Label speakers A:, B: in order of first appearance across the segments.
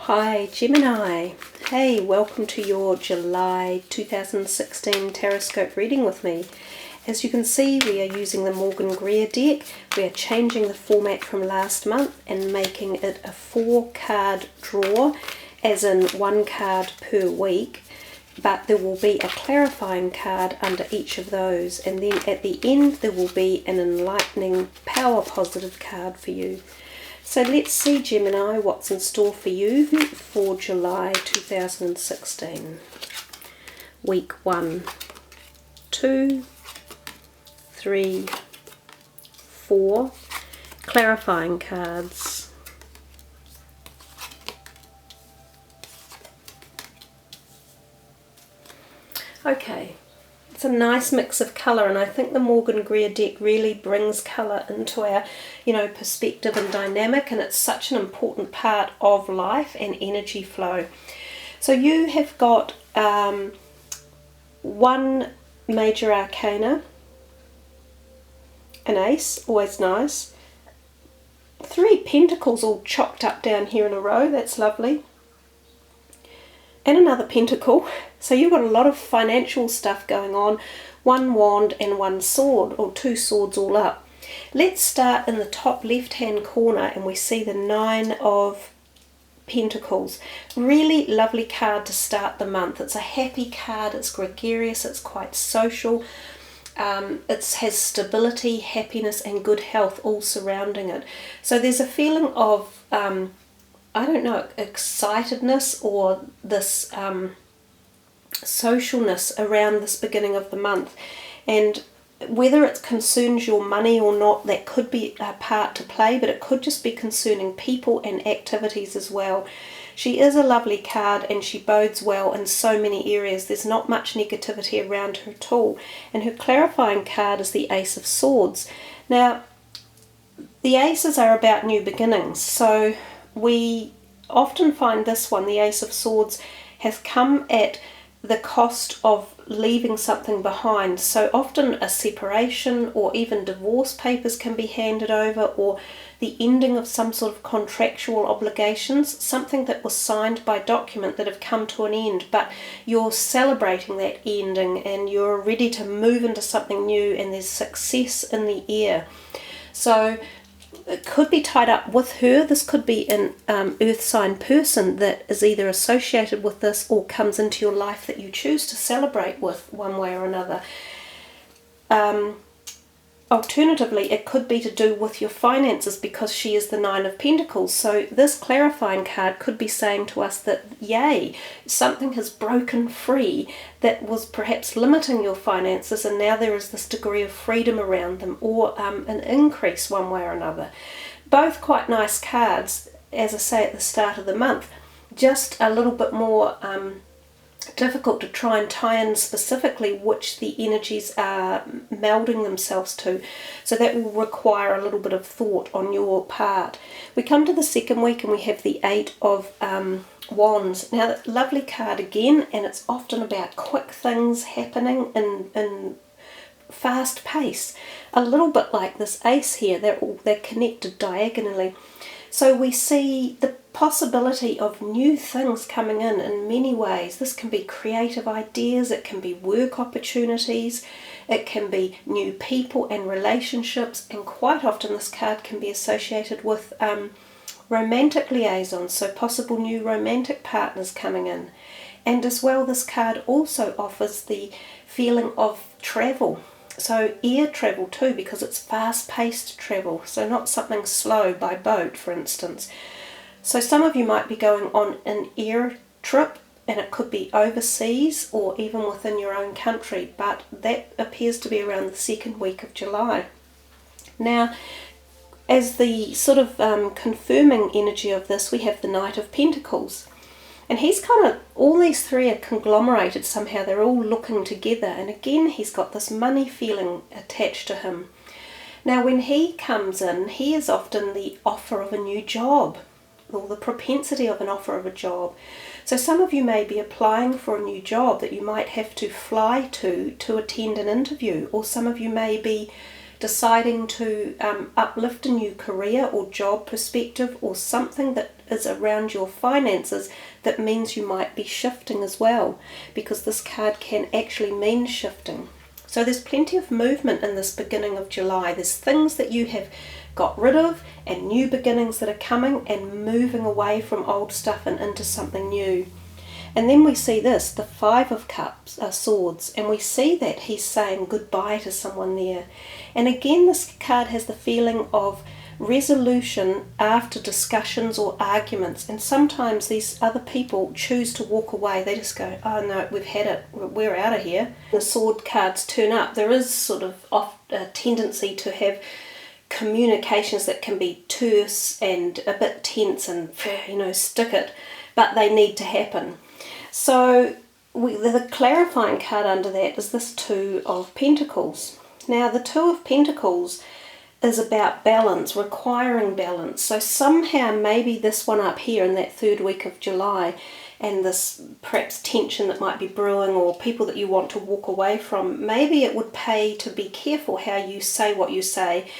A: Hi Gemini, hey, welcome to your July 2016 Taroscope reading with me. As you can see, we are using the Morgan Greer deck. We are changing the format from last month and making it a 4-card draw, as in 1 card per week, but there will be a clarifying card under each of those, and then at the end there will be an enlightening power positive card for you. So let's see, Gemini, what's in store for you for July 2016. Week 1, 2, 3, 4 clarifying cards. Okay. It's a nice mix of colour, and I think the Morgan Greer deck really brings colour into our, perspective and dynamic, and it's such an important part of life and energy flow. So you have got 1 major arcana, an ace, always nice, 3 pentacles all chocked up down here in a row, that's lovely, and another pentacle. So you've got a lot of financial stuff going on, 1 wand and 1 sword, or 2 swords all up. Let's start in the top left hand corner, and we see the 9 of Pentacles. Really lovely card to start the month. It's a happy card, it's gregarious, it's quite social. It has stability, happiness and good health all surrounding it. So there's a feeling of excitedness, or this socialness around this beginning of the month. And whether it concerns your money or not, that could be a part to play, but it could just be concerning people and activities as well. She is a lovely card, and she bodes well in so many areas. There's not much negativity around her at all. And her clarifying card is the Ace of Swords. Now, the aces are about new beginnings, so we often find this one, the Ace of Swords, has come at the cost of leaving something behind. So often a separation or even divorce papers can be handed over, or the ending of some sort of contractual obligations, something that was signed by document that have come to an end, but you're celebrating that ending and you're ready to move into something new, and there's success in the air. So it could be tied up with her. This could be an earth sign person that is either associated with this or comes into your life that you choose to celebrate with one way or another. Alternatively, it could be to do with your finances, because she is the 9 of Pentacles. So this clarifying card could be saying to us that, yay, something has broken free that was perhaps limiting your finances, and now there is this degree of freedom around them, or an increase one way or another. Both quite nice cards, as I say, at the start of the month. Just a little bit more difficult to try and tie in specifically which the energies are melding themselves to. So that will require a little bit of thought on your part. We come to the second week, and we have the 8 of Wands. Now, lovely card again, and it's often about quick things happening in fast pace. A little bit like this ace here, they're connected diagonally. So we see the possibility of new things coming in many ways. This can be creative ideas, it can be work opportunities, it can be new people and relationships, and quite often this card can be associated with romantic liaisons, so possible new romantic partners coming in. And as well, this card also offers the feeling of travel. So air travel too, because it's fast-paced travel, so not something slow by boat, for instance. So some of you might be going on an air trip, and it could be overseas or even within your own country, but that appears to be around the second week of July. Now, as the sort of confirming energy of this, we have the Knight of Pentacles. And he's kind of, all these 3 are conglomerated somehow, they're all looking together, and again he's got this money feeling attached to him. Now when he comes in, he is often the offer of a new job, or the propensity of an offer of a job. So some of you may be applying for a new job that you might have to fly to attend an interview, or some of you may be deciding to uplift a new career or job perspective, or something that is around your finances that means you might be shifting as well, because this card can actually mean shifting. So there's plenty of movement in this beginning of July. There's things that you have got rid of and new beginnings that are coming, and moving away from old stuff and into something new. And then we see this, the Five of Cups, Swords, and we see that he's saying goodbye to someone there. And again, this card has the feeling of resolution after discussions or arguments, and sometimes these other people choose to walk away. They just go, oh no, we've had it, we're out of here. The Sword cards turn up. There is sort of a tendency to have communications that can be terse and a bit tense and, stick it, but they need to happen. So the clarifying card under that is this Two of Pentacles. Now the Two of Pentacles is about balance, requiring balance. So somehow maybe this one up here in that third week of July, and this perhaps tension that might be brewing, or people that you want to walk away from, maybe it would pay to be careful how you say what you say.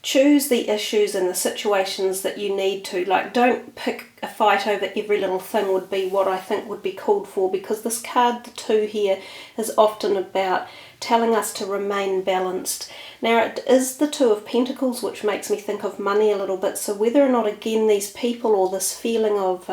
A: Choose the issues and the situations that you need to. Like, don't pick a fight over every little thing would be what I think would be called for, because this card, the Two here, is often about telling us to remain balanced. Now, it is the Two of Pentacles, which makes me think of money a little bit. So whether or not, again, these people or this feeling of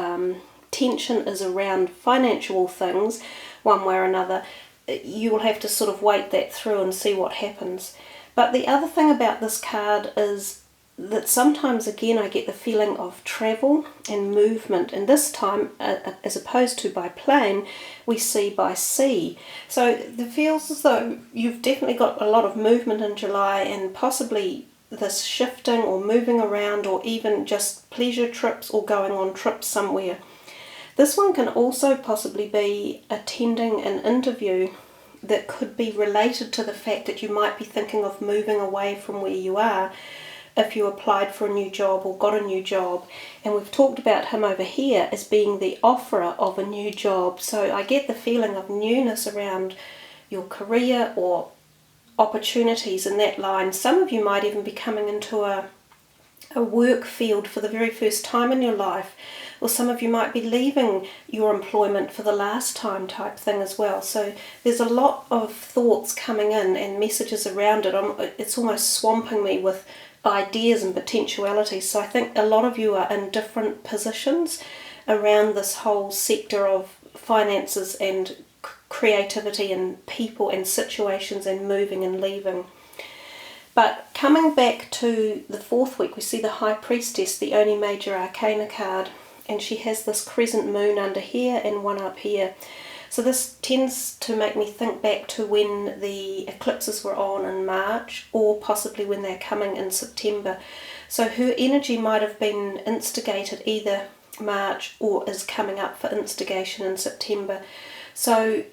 A: tension is around financial things, one way or another, you will have to sort of wait that through and see what happens. But the other thing about this card is that sometimes, again, I get the feeling of travel and movement, and this time, as opposed to by plane, we see by sea. So it feels as though you've definitely got a lot of movement in July, and possibly this shifting or moving around, or even just pleasure trips or going on trips somewhere. This one can also possibly be attending an interview that could be related to the fact that you might be thinking of moving away from where you are if you applied for a new job or got a new job. And we've talked about him over here as being the offerer of a new job. So I get the feeling of newness around your career or opportunities in that line. Some of you might even be coming into a work field for the very first time in your life, or some of you might be leaving your employment for the last time type thing as well. So there's a lot of thoughts coming in and messages around it. It's almost swamping me with ideas and potentialities. So I think a lot of you are in different positions around this whole sector of finances and creativity and people and situations and moving and leaving. But coming back to the fourth week, we see the High Priestess, the only major arcana card, and she has this crescent moon under here and one up here. So this tends to make me think back to when the eclipses were on in March, or possibly when they're coming in September. So her energy might have been instigated either March or is coming up for instigation in September. So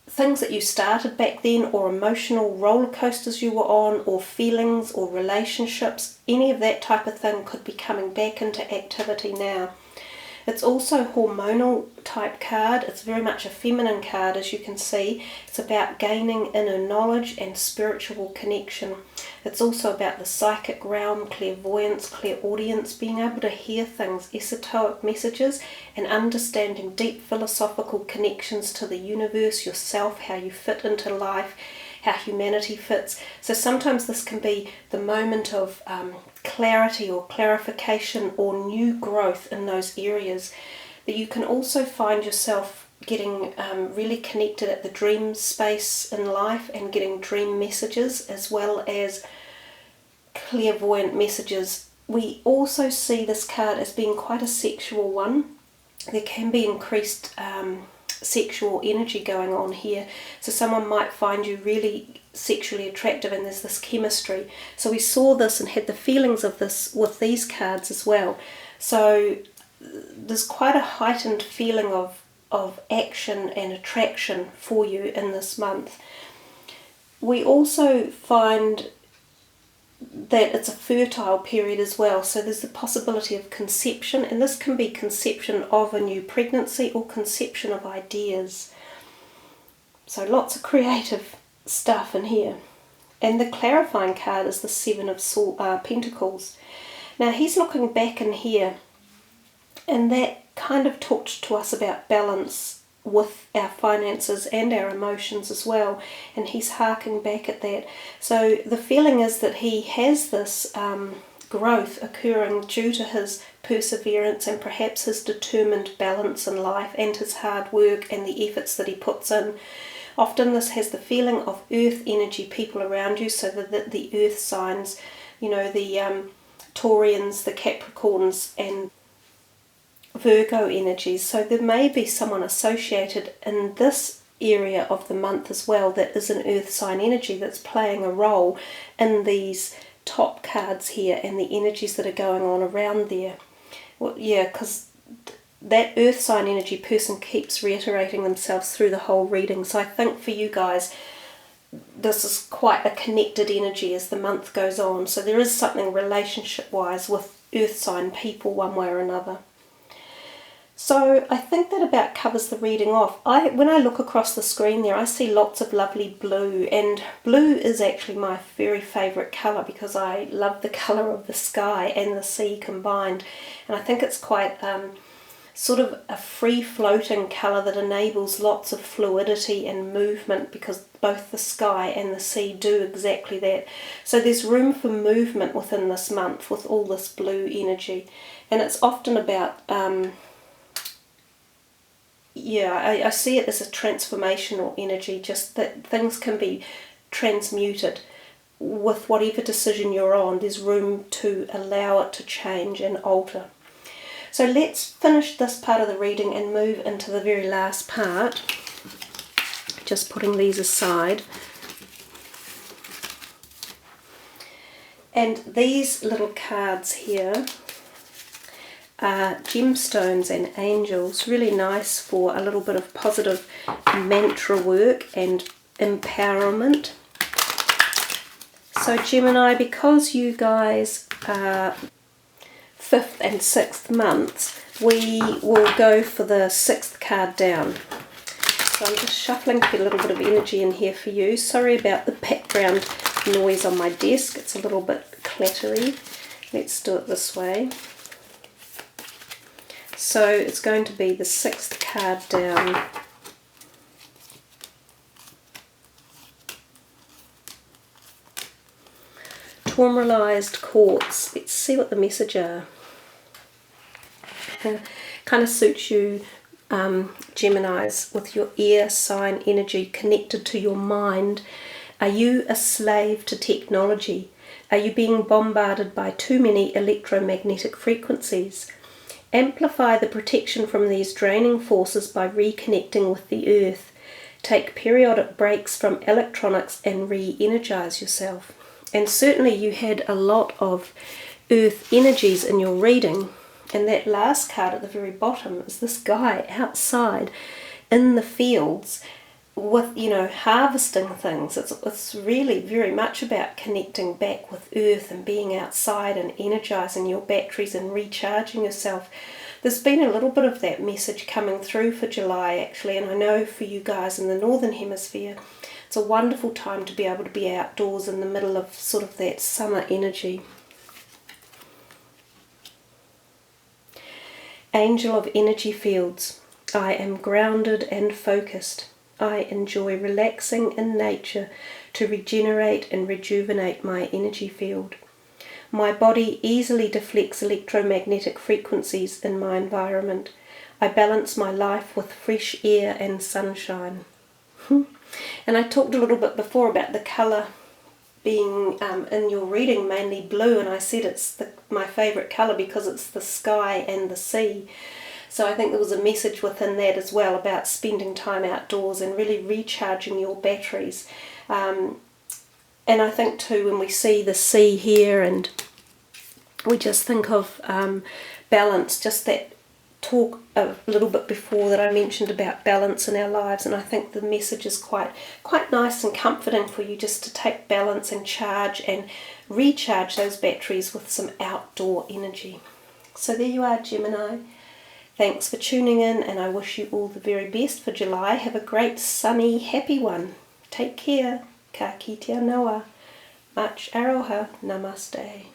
A: things that you started back then, or emotional roller coasters you were on, or feelings or relationships, any of that type of thing could be coming back into activity now. It's also a hormonal type card. It's very much a feminine card, as you can see. It's about gaining inner knowledge and spiritual connection. It's also about the psychic realm, clairvoyance, clairaudience, being able to hear things, esoteric messages, and understanding deep philosophical connections to the universe, yourself, how you fit into life, how humanity fits. So sometimes this can be the moment of clarity or clarification or new growth in those areas. But you can also find yourself getting really connected at the dream space in life and getting dream messages as well as clairvoyant messages. We also see this card as being quite a sexual one. There can be increased sexual energy going on here, so someone might find you really sexually attractive and there's this chemistry. So we saw this and had the feelings of this with these cards as well. So there's quite a heightened feeling of action and attraction for you in this month. We also find that it's a fertile period as well, so there's the possibility of conception, and this can be conception of a new pregnancy or conception of ideas. So lots of creative stuff in here. And the clarifying card is the Seven of Pentacles. Now he's looking back in here, and that kind of talked to us about balance with our finances and our emotions as well, and he's harking back at that. So the feeling is that he has this growth occurring due to his perseverance and perhaps his determined balance in life and his hard work and the efforts that he puts in. Often this has the feeling of earth energy, people around you, so that the earth signs, you know, the Taurians, the Capricorns and Virgo energies. So there may be someone associated in this area of the month as well that is an earth sign energy that's playing a role in these top cards here and the energies that are going on around there. Well, yeah, because that earth sign energy person keeps reiterating themselves through the whole reading. So I think for you guys, this is quite a connected energy as the month goes on. So there is something relationship-wise with earth sign people one way or another. So I think that about covers the reading off. When I look across the screen there, I see lots of lovely blue, and blue is actually my very favourite colour because I love the colour of the sky and the sea combined, and I think it's quite sort of a free-floating colour that enables lots of fluidity and movement, because both the sky and the sea do exactly that. So there's room for movement within this month with all this blue energy, and it's often about I see it as a transformational energy, just that things can be transmuted with whatever decision you're on. There's room to allow it to change and alter. So let's finish this part of the reading and move into the very last part. Just putting these aside. And these little cards here are gemstones and angels, really nice for a little bit of positive mantra work and empowerment. So Gemini, because you guys are 5th and 6th months, we will go for the 6th card down. So I'm just shuffling to get a little bit of energy in here for you. Sorry about the background noise on my desk, it's a little bit clattery. Let's do it this way. So it's going to be the 6th card down. Tourmalinized quartz. Let's see what the message are. Kind of suits you, Geminis, with your air sign energy connected to your mind. Are you a slave to technology? Are you being bombarded by too many electromagnetic frequencies? Amplify the protection from these draining forces by reconnecting with the earth. Take periodic breaks from electronics and re-energize yourself. And certainly you had a lot of earth energies in your reading. And that last card at the very bottom is this guy outside in the fields with, you know, harvesting things. It's really very much about connecting back with earth and being outside and energizing your batteries and recharging yourself. There's been a little bit of that message coming through for July actually, and I know for you guys in the northern hemisphere it's a wonderful time to be able to be outdoors in the middle of sort of that summer energy. Angel of energy fields. I am grounded and focused. I enjoy relaxing in nature to regenerate and rejuvenate my energy field. My body easily deflects electromagnetic frequencies in my environment. I balance my life with fresh air and sunshine. And I talked a little bit before about the colour being in your reading mainly blue, and I said it's my favourite colour because it's the sky and the sea. So I think there was a message within that as well about spending time outdoors and really recharging your batteries. And I think too when we see the sea here and we just think of balance, just that talk a little bit before that I mentioned about balance in our lives, and I think the message is quite nice and comforting for you just to take balance and charge and recharge those batteries with some outdoor energy. So there you are, Gemini. Thanks for tuning in, and I wish you all the very best for July. Have a great, sunny, happy one. Take care. Ka kite noa. Much aroha. Namaste.